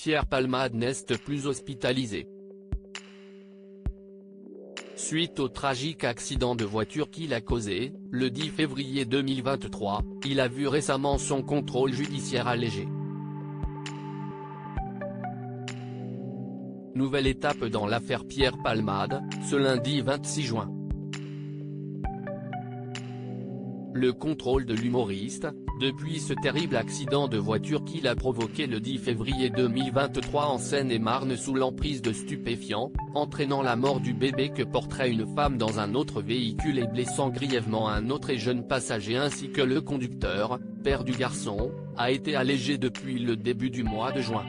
Pierre Palmade n'est plus hospitalisé. Suite au tragique accident de voiture qu'il a causé, le 10 février 2023, il a vu récemment son contrôle judiciaire allégé. Nouvelle étape dans l'affaire Pierre Palmade, ce lundi 26 juin. Le contrôle de l'humoriste, depuis ce terrible accident de voiture qu'il a provoqué le 10 février 2023 en Seine-et-Marne sous l'emprise de stupéfiants, entraînant la mort du bébé que porterait une femme dans un autre véhicule et blessant grièvement un autre et jeune passager ainsi que le conducteur, père du garçon, a été allégé depuis le début du mois de juin.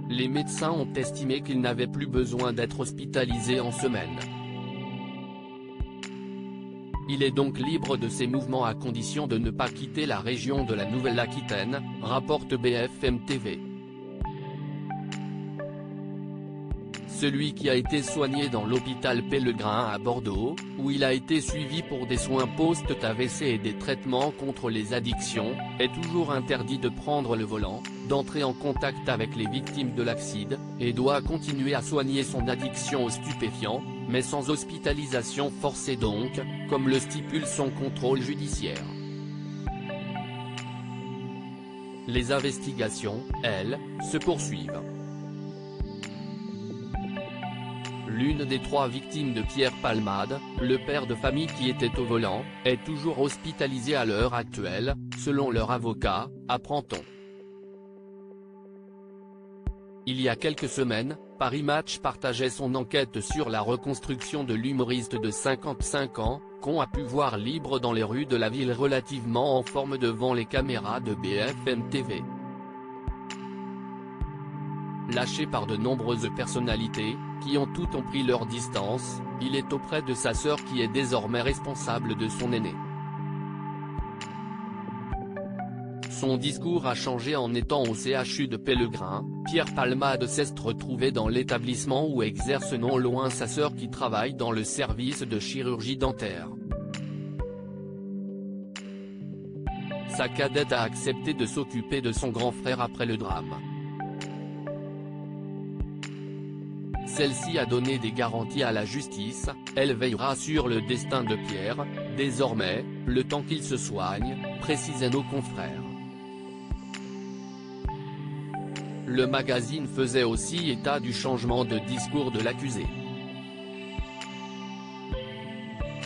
Les médecins ont estimé qu'il n'avait plus besoin d'être hospitalisé en semaine. Il est donc libre de ses mouvements à condition de ne pas quitter la région de la Nouvelle-Aquitaine, rapporte BFM TV. Celui qui a été soigné dans l'hôpital Pellegrin à Bordeaux, où il a été suivi pour des soins post-AVC et des traitements contre les addictions, est toujours interdit de prendre le volant, d'entrer en contact avec les victimes de l'accident, et doit continuer à soigner son addiction aux stupéfiants, mais sans hospitalisation forcée donc, comme le stipule son contrôle judiciaire. Les investigations, elles, se poursuivent. L'une des 3 victimes de Pierre Palmade, le père de famille qui était au volant, est toujours hospitalisé à l'heure actuelle, selon leur avocat, apprend-on. Il y a quelques semaines, Paris Match partageait son enquête sur la reconstruction de l'humoriste de 55 ans, qu'on a pu voir libre dans les rues de la ville relativement en forme devant les caméras de BFM TV. Lâché par de nombreuses personnalités, qui ont pris leur distance, il est auprès de sa sœur qui est désormais responsable de son aîné. Son discours a changé en étant au CHU de Pellegrin. Pierre Palmade s'est retrouvé dans l'établissement où exerce non loin sa sœur qui travaille dans le service de chirurgie dentaire. Sa cadette a accepté de s'occuper de son grand frère après le drame. Celle-ci a donné des garanties à la justice, elle veillera sur le destin de Pierre, désormais, le temps qu'il se soigne, précisaient nos confrères. Le magazine faisait aussi état du changement de discours de l'accusé.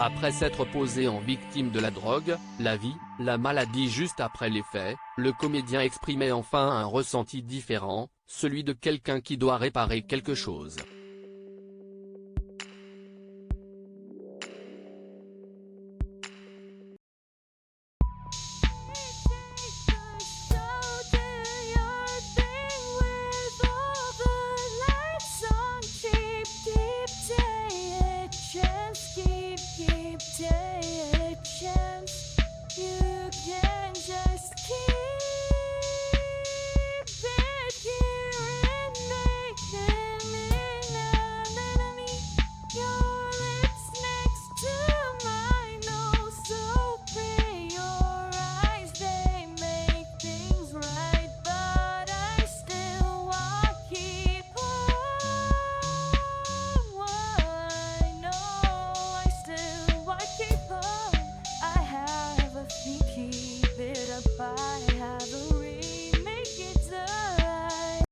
Après s'être posé en victime de la drogue, la vie, la maladie juste après les faits, le comédien exprimait enfin un ressenti différent, celui de quelqu'un qui doit réparer quelque chose.